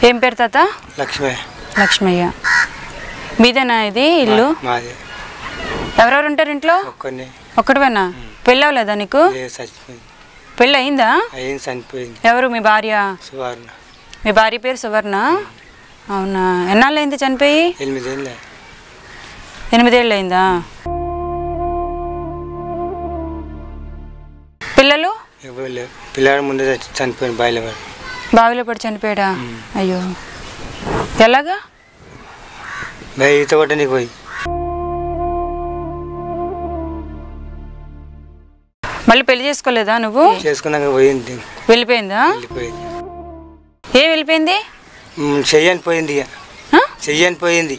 ఏం పేరు తాత? లక్ష్మయ్య. లక్ష్మయ్య. మీదేనా ఇది ఇల్లు? మాదే. ఎవరెవరు ఉంటారు ఇంట్లో? ఒక్కడివేనా? పెళ్ళి అవ్వలేదా నీకు? పెళ్ళి అయిందా? చనిపోయింది. ఎవరు మీ భార్య? సువర్ణ. మీ భార్య పేరు సువర్ణ? అవునా, ఎన్నాళ్ళు అయింది చనిపోయి? 8 ఏళ్ళు. 8 ఏళ్ళు అయిందా? పిల్లలు? పిల్లడు ముందే చనిపోయింది, బావిలో పడి చనిపోయాడా? అయ్యో, ఎలాగా? ఈత కొట్టడానికి పోయి. మళ్ళీ పెళ్లి చేసుకోలేదా నువ్వు? చేసుకున్నాక పోయింది. వెళ్ళిపోయిందా? ఏం వెళ్ళిపోయింది? చెయ్యని పోయింది. చెయ్యని పోయింది.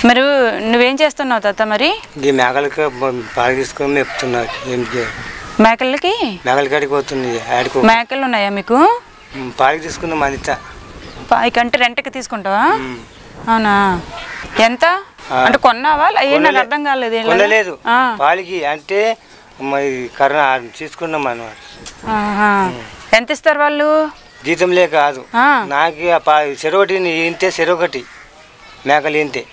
మరి నువ్వేం చేస్తున్నావు తాత? మరి ఈ మేకలకి పాలు తీసుకొని మేపుతున్నావు. ఏం మేకలకి? మేకల కాడికి పోతుంది. మేకలు ఉన్నాయా మీకు? పాలకి తీసుకున్నాం అంత. అంటే రెంట్కి తీసుకుంటావా? అవునా, ఎంత అంటే కొన్నావా? నాకు అర్థం కాలేదు. కొనలేదు పాలకి, అంటే మరి కరోనా తీసుకున్నాం అన్నమాట. ఎంత ఇస్తారు వాళ్ళు? జీతంలే కాదు, నాకు చెరొకటి ఇంతే, చెరొకటి మేకలు ఇంతే.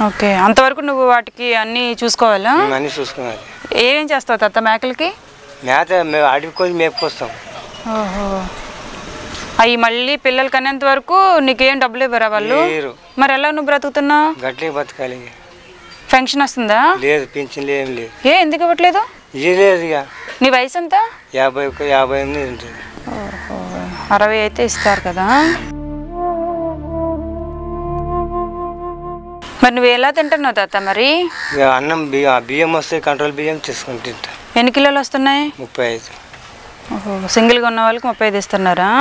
ఓకే, అంతవరకు నువ్వు వాటికి అన్నీ చూసుకోవాలా? అన్నీ చూసుకోవాలి. ఏమేం చేస్తావు తాత మేకలకి? మేత అడుగుకొని మేపుకొస్తాం. ఓహో, అవి మళ్ళీ పిల్లలు కనేంత వరకు నీకేం డబ్బులు ఇవ్వరా వాళ్ళు? మరి ఎలా నువ్వు బ్రతుకుతున్నావు? గట్లే బతకాలి. పెన్షన్ వస్తుందా? లేదు, పింఛన్ ఏం లేదు. ఎందుకు ఇవ్వట్లేదు? లేదు. ఇక నీ వయసు ఎంత? 58 ఉంటుంది. ఓహో, 60 అయితే ఇస్తారు కదా. మరి నువ్వు ఎలా తింటున్నావు తాత? మరి అన్నం బియ్యం వస్తాయి, కంట్రోల్ బియ్యం తీసుకుని తింటా. ఎన్ని కిలోలు వస్తున్నాయి? 35. ఓహో, సింగిల్గా ఉన్న వాళ్ళకి 35 ఇస్తున్నారా?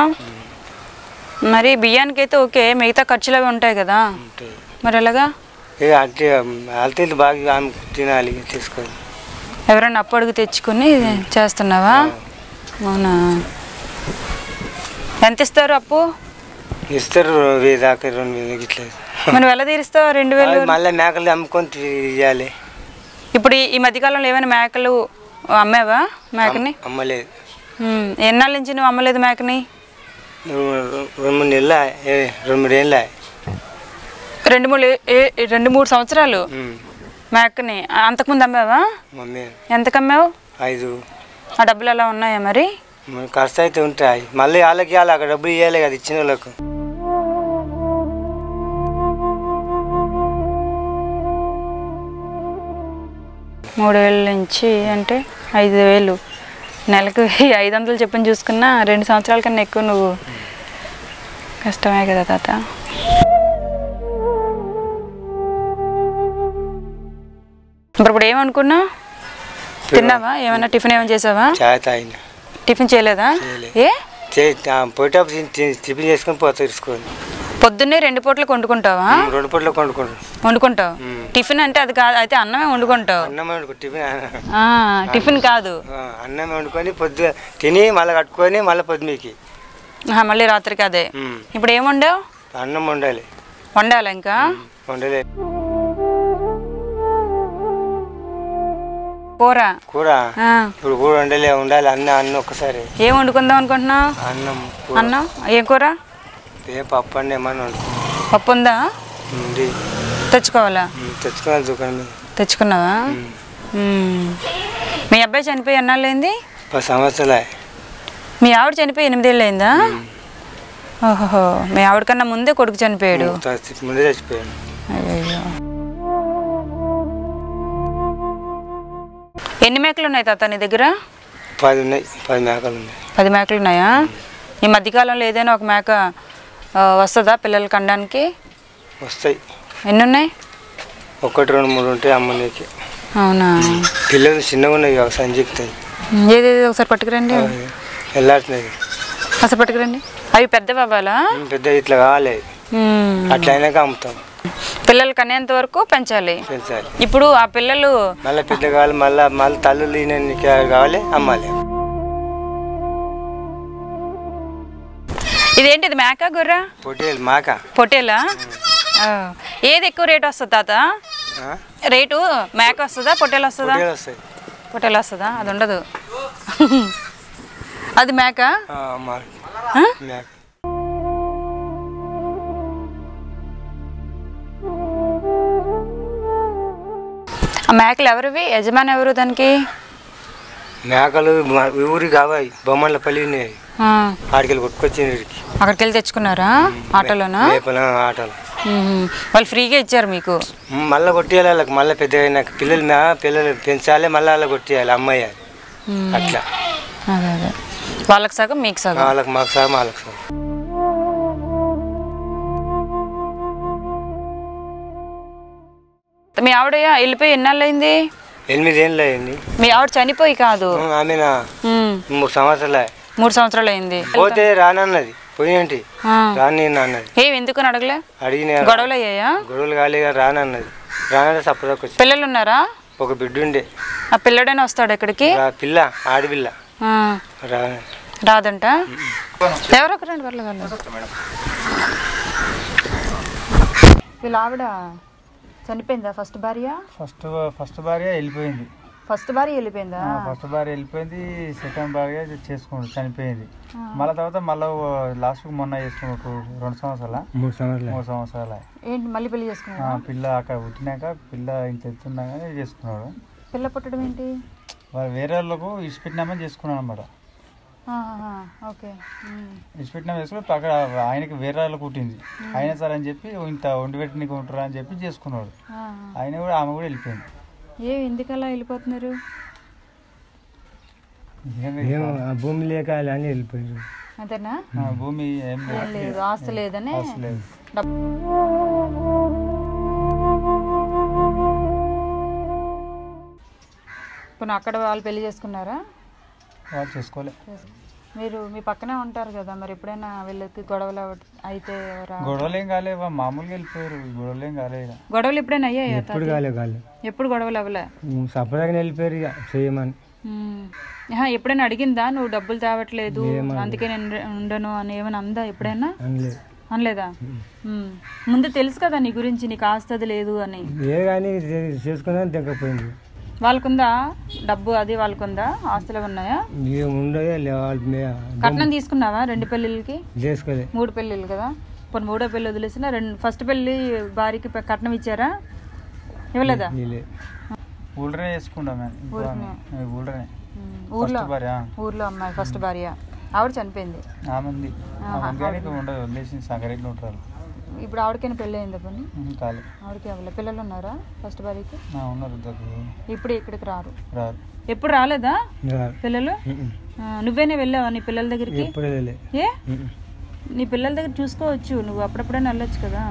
మరి బియ్యానికి అయితే ఓకే, మిగతా ఖర్చులు అవి ఉంటాయి కదా, మరి ఎలాగా? అంటే అల్తీలు బాగా తినాలి, తీసుకోవాలి. ఎవరైనా అప్పు అడుగు తెచ్చుకుని చేస్తున్నావా? అవునా, ఎంత ఇస్తారు అప్పు? ఇస్తారు 1000 దాకా, 2000 ఇట్లా. మనం ఎలా తీరుస్తావు 2000? మళ్ళీ మేకలు అమ్ముకొని తీయాలి. ఇప్పుడు ఈ మధ్యకాలంలో ఏమైనా మేకలు అమ్మావా? మేకని అమ్మలేదు. ఎన్నాళ్ళ నుంచి నువ్వు అమ్మలేదు మేకని? 2-3 నెలలు, 2-3 ఏళ్ళ. 2-3 సంవత్సరాలు మేకని. అంతకుముందు అమ్మావా? ఎంతకు అమ్మావు? 5. ఆ డబ్బులు ఎలా ఉన్నాయా మరి? ఖర్చు అయితే ఉంటాయి, మళ్ళీ వాళ్ళకి ఇవ్వాలి, అక్కడ డబ్బులు ఇవ్వాలి కదా ఇచ్చిన వాళ్ళకు. మూడేళ్ళ నుంచి అంటే 5000, నెలకు 500 చెప్పని చూసుకున్నా 2 సంవత్సరాల కన్నా ఎక్కువ. నువ్వు కష్టమే కదా తాత. ఇప్పుడు ఏమనుకున్నావు? తిన్నావా? ఏమన్నా టిఫిన్ ఏమైనా చేసావా? టిఫిన్ చేయలేదా? టిఫిన్ చేసుకొని పోతారు. పొద్దున్నే 2 పూటలకు వండుకుంటావా? 2 పూటలకు వండుకుంటావు. టిఫిన్ అంటే అది కాదు, అయితే అన్నమే వండుకుంటావు. టిఫిన్ కాదు, అన్నమే వండుకొని పొద్దు తిని మళ్ళీ కట్టుకొని మళ్ళీ పొద్దుకి మళ్ళీ రాత్రికి అదే. ఇప్పుడు ఏం వండావు? అన్నం వండాలి. వండాలి ఇంకా? వండలే. కూర ఇప్పుడు కూర వండలే, ఉండాలి. అన్నం ఒక్కసారి. ఏం వండుకుందాం అనుకుంటున్నావు? అన్నం. ఏం కూర? పప్పు అండి. ఏమన్నా పప్పు ఉందా? తెచ్చుకోవాలా? తెచ్చుకోవాలి, దుకాణం. తెచ్చుకున్నావా? మీ అబ్బాయి చనిపోయి ఎన్నాళ్ళు అయింది? 10 సంవత్సరాలు. మీ ఆవిడ చనిపోయి 8 ఏళ్ళు అయిందా? ఓహో, మీ ఆవిడ కన్నా ముందే కొడుకు చనిపోయాడు. ముందే చచ్చిపోయాడు. అయ్యో, ఎన్ని మేకలు ఉన్నాయి తాత నీ దగ్గర? 10 ఉన్నాయి. 10 మేకలు ఉన్నాయి. 10 మేకలు ఉన్నాయా? ఈ మధ్యకాలంలో ఏదైనా ఒక మేక వస్తుందా పిల్లలు కనడానికి? వస్తాయి. ఎన్ని ఉన్నాయి? 1, 2, 3 ఉంటాయి అమ్మనికి. అవునా, పిల్లలు చిన్నగా ఉన్నాయి, వ్యవసాయం చెప్తాయి. ఏదేది ఒకసారి పట్టుకురండి. వెళ్ళాడుతున్నాయి, అసలు పట్టుకురండి. అవి పెద్ద బాబాలా? పెద్ద ఇట్లా కావాలి, అట్లా అయినాక అమ్ముతాం. పిల్లలు కనేంత వరకు పెంచాలి. ఇప్పుడు ఆ పిల్లలు మళ్ళీ పెద్ద కావాలి, మళ్ళీ తల్లులు కావాలి, అమ్మాలి. ఇదేంటిది మేక గొర్రె పొట్టేలు మాక పొట్టేలా ఏది ఎక్కువ రేట్ వస్తుంది తాత రేటు మేక వస్తుందా పొట్టేలు వస్తుందా పొట్టేలు వస్తుందా అది ఉండదు అది మేక ఆ మేకలు ఎవరివి యజమాని ఎవరు దానికి మేకలు ఊరికి కావాలి బొమ్మల పల్లి ఆడికెళ్ళి కొట్టుకొచ్చింది అక్కడికి వెళ్ళి తెచ్చుకున్నారా ఆటోలోనా ఆటోలో వాళ్ళు ఫ్రీగా ఇచ్చారు మీకు మళ్ళీ కొట్టేయాలి వాళ్ళకి మళ్ళీ పెద్దగా పిల్లలు పెంచాలి మళ్ళీ వాళ్ళకి కొట్టేయాలి అమ్మయ్యాలి అట్లా అదే అదే వాళ్ళకి సగం మీకు సగం వాళ్ళకి మాకు సగం వాళ్ళకి సగం మీ ఆవిడ వెళ్ళిపోయి ఎన్నాళ్ళు అయింది 8 ఏళ్ళు అయింది మీ ఆవిడ చనిపోయి కాదు ఆమెనా 3 సంవత్సరాలు 3 సంవత్సరాలు అయింది పోతే రానన్నది పోయినంటి రాని అన్నది ఎందుకని అడగలే అడిగిన గొడవలు అయ్యాయా గొడవలు కాలేగా రానన్నది రానంటే సపరేట్ వచ్చి పిల్లలు ఉన్నారా ఒక బిడ్డ ఉండే ఆ పిల్లడైనా వస్తాడు ఇక్కడికి పిల్ల ఆడపిల్ల రాదంట ఎవరొకరండి పర్లేదు వీళ్ళ ఆవిడ చనిపోయిందా ఫస్ట్ భార్య వెళ్ళిపోయింది ఫస్ట్ భార్య వెళ్ళిపోయిందా ఫస్ట్ భార్య వెళ్ళిపోయింది సెకండ్ భార్య చేసుకుంది చనిపోయింది మళ్ళీ తర్వాత మళ్ళీ లాస్ట్ మొన్న చేసుకున్నాడు 2 సంవత్సరాల 3 సంవత్సరాలు ఏంటి మళ్ళీ పెళ్లి చేసుకున్నాడు పిల్ల అక్కడ పుట్టినాక పిల్ల ఇంత ఎత్తున్నాగానే చేసుకున్నాడు పిల్ల పుట్టడం ఏంటి వాళ్ళు వేరే వాళ్ళకు ఇచ్చిపెట్టినామని చేసుకున్నాడు అనమాట ఓకే ఇచ్చిపెట్టినా వేసుకుని అక్కడ ఆయనకి వేరే వాళ్ళకు పుట్టింది అయినా సరే అని చెప్పి ఇంత వండి పెట్టినకి ఉంటారా అని చెప్పి చేసుకున్నాడు ఆయన కూడా ఆమె కూడా వెళ్ళిపోయింది ఎందుకలా వెళ్ళిపోతున్నారు భూమి లేక అని వెళ్ళిపోయారు అంతేనా భూమి ఏం లేదు ఆస్తి లేదని ఇప్పుడు అక్కడ వాళ్ళు పెళ్లి చేసుకున్నారా వాళ్ళు చేసుకోలే మీరు మీ పక్కనే ఉంటారు కదా మరి ఎప్పుడైనా వీళ్ళకి గొడవలు అయితే గొడవలు ఏం కాలే మామూలుగా వెళ్ళిపోయారు గొడవలు ఏం కాలే గొడవలు ఎప్పుడైనా అయ్యాయి ఎప్పుడు గొడవలు అవ్వలే సపరేట్గా వెళ్ళిపోయారు ఇక చేయమని ఎప్పుడైనా అడిగిందా నువ్వు డబ్బులు తేవట్లేదు అందుకే నేను ఉండను అని ఏమైనా అందా ఎప్పుడైనా అనలేదా ముందు తెలుసు కదా నీ గురించి నీకు ఆస్తది లేదు అని చేసుకున్నా తెగపోయింది వాళ్ళకుందా డబ్బు అది వాళ్ళకుందా ఆస్తులు ఉన్నాయా కట్నం తీసుకున్నావా 2 పెళ్ళిళ్ళకి 3 పెళ్ళిళ్ళు కదా ఇప్పుడు 3వ పెళ్ళి వదిలేసిన ఫస్ట్ పెళ్ళి భార్యకి కట్నం ఇచ్చారా ఇవ్వలేదా ఊళ్ళోనే చేసుకుంటాం ఊర్లో అమ్మాయి ఫస్ట్ భార్య ఆవిడ చనిపోయింది ఇప్పుడు ఆవిడకైనా పెళ్ళి అయిందా పని ఆవిడకి అవ్వలే పిల్లలు ఉన్నారా ఫస్ట్ భార్యకి ఇప్పుడు ఇక్కడికి రారు ఎప్పుడు రాలేదా పిల్లలు నువ్వేనే వెళ్ళావా నీ పిల్లల దగ్గరికి నీ పిల్లల దగ్గర చూసుకోవచ్చు నువ్వు అప్పుడప్పుడైనా వెళ్ళొచ్చు కదా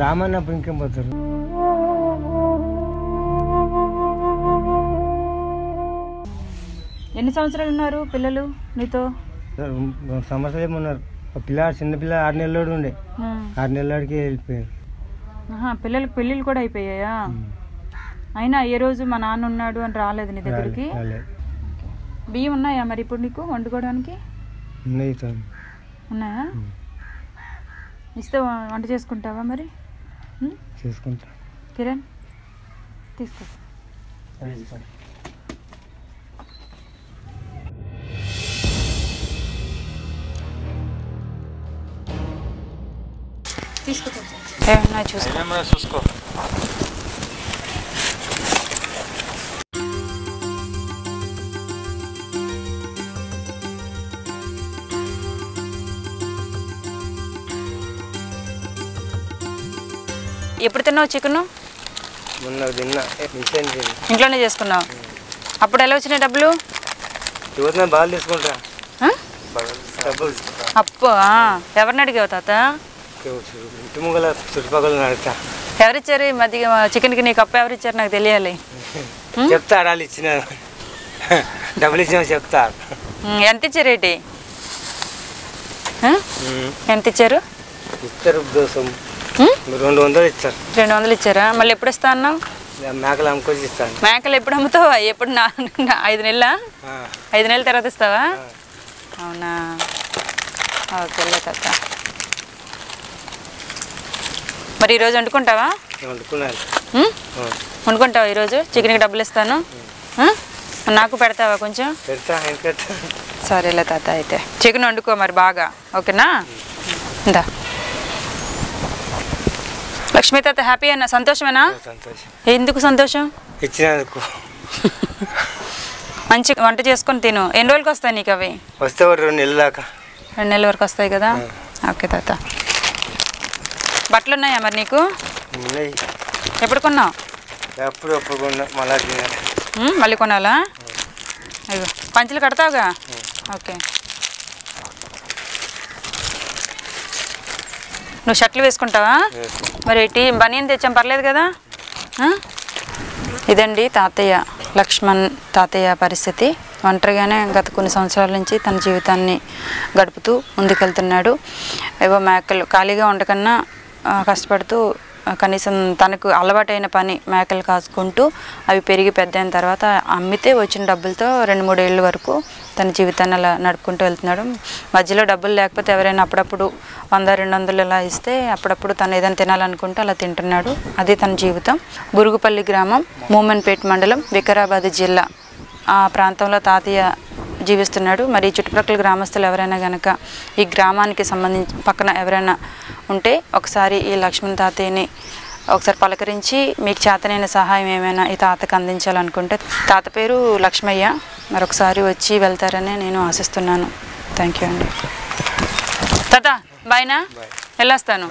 రామన్నప్పుడు ఇంకేం పోతారు ఎన్ని సంవత్సరాలు ఉన్నారు పిల్లలు నీతో 2 సంవత్సరాలు ఉన్నారు చిన్న పిల్ల 6 నెలలోడు ఉండే 6 నెలలకి వెళ్ళిపోయారు పిల్లలకి పెళ్ళిళ్ళు కూడా అయిపోయాయా అయినా ఏ రోజు మా నాన్న ఉన్నాడు అని రాలేదు నీ దగ్గరికి బియ్యం ఉన్నాయా మరి ఇప్పుడు నీకు వండుకోవడానికి ఉన్నాయా ఇస్తే వంట చేసుకుంటావా మరి చేసుకుంటా కిరణ్ తీసుకో చూసుకో ఎప్పుడు తిన్నావు చికెన్ ఇంట్లోనే చేసుకున్నావు అప్పుడు ఎలా వచ్చినాయి డబ్బులు బాగా తీసుకుంటా అప్పు ఎవరిని అడిగావు తాత ఎవరిచ్చారు ఈ మధ్య చికెన్కి నీకు అప్పు ఎవరిచ్చారు నాకు తెలియాలి చెప్తారు వాళ్ళు ఇచ్చిన డబ్బులు ఇచ్చిన చెప్తారు ఎంత ఇచ్చారు ఏంటి ఎంత ఇచ్చారు ఇస్తారు 200 ఇచ్చారు 200 ఇచ్చారా మళ్ళీ ఎప్పుడు ఇస్తా అన్నావు మేకలు అమ్ముకొని ఇస్తాను మేకలు ఎప్పుడు అమ్ముతావా ఎప్పుడు 5 నెలల 5 నెలల తర్వాత ఇస్తావా అవునా ఓకేలే తాత. మరి ఈరోజు వండుకుంటావా? వండుకుంటావా ఈరోజు? చికెన్కి డబ్బులు ఇస్తాను, నాకు పెడతావా కొంచెం? సరేలే తాత, అయితే చికెన్ వండుకో మరి బాగా, ఓకేనా? ఇందా లక్ష్మీ తాత, హ్యాపీ అన్న, సంతోషమేనా? ఎందుకు సంతోషం? ఇచ్చినందుకు. మంచి వంట చేసుకొని తిను. ఎన్ని రోజులకి వస్తాయి నీకు అవి? వస్తే 2 నెలల దాకా. 2 నెలల వరకు వస్తాయి కదా. ఓకే తాత. బట్టలు ఉన్నాయా మరి నీకు? ఎప్పుడు కొన్నావు? ఎప్పుడు కొన్నా, మళ్ళీ కొనాలా? అయ్యో, పంచులు కడతావుగా? ఓకే. నువ్వు షర్ట్లు వేసుకుంటావా? మరి బనీన్ తెచ్చాం, పర్లేదు కదా? ఇదండి తాతయ్య, లక్ష్మణ్ తాతయ్య పరిస్థితి. ఒంటరిగానే గత కొన్ని సంవత్సరాల నుంచి తన జీవితాన్ని గడుపుతూ ముందుకెళ్తున్నాడు. ఏవో మేకలు ఖాళీగా ఉండకన్నా కష్టపడుతూ కనీసం తనకు అలవాటైన పని మేకలు కాసుకుంటూ అవి పెరిగి పెద్ద అయిన తర్వాత అమ్మితే వచ్చిన డబ్బులతో 2-3 ఏళ్ళ వరకు తన జీవితాన్ని అలా నడుపుకుంటూ వెళ్తున్నాడు. మధ్యలో డబ్బులు లేకపోతే ఎవరైనా అప్పుడప్పుడు 100-200 ఇలా ఇస్తే అప్పుడప్పుడు తను ఏదైనా తినాలనుకుంటే అలా తింటున్నాడు. అది తన జీవితం. బురుగుపల్లి గ్రామం, మూమెన్పేట మండలం, వికారాబాద్ జిల్లా ఆ ప్రాంతంలో తాతయ్య జీవిస్తున్నాడు. మరి చుట్టుప్రక్కల గ్రామస్తులు ఎవరైనా కనుక ఈ గ్రామానికి సంబంధించి పక్కన ఎవరైనా ఉంటే ఒకసారి ఈ లక్ష్మణ్ తాతయ్యని ఒకసారి పలకరించి మీకు చేతనైన సహాయం ఏమైనా ఈ తాతకు అందించాలనుకుంటే, తాత పేరు లక్ష్మయ్య, మరొకసారి వచ్చి వెళ్తారని నేను ఆశిస్తున్నాను. థ్యాంక్ యూ అండి. తాత బాయ్నా, వెళ్ళొస్తాను.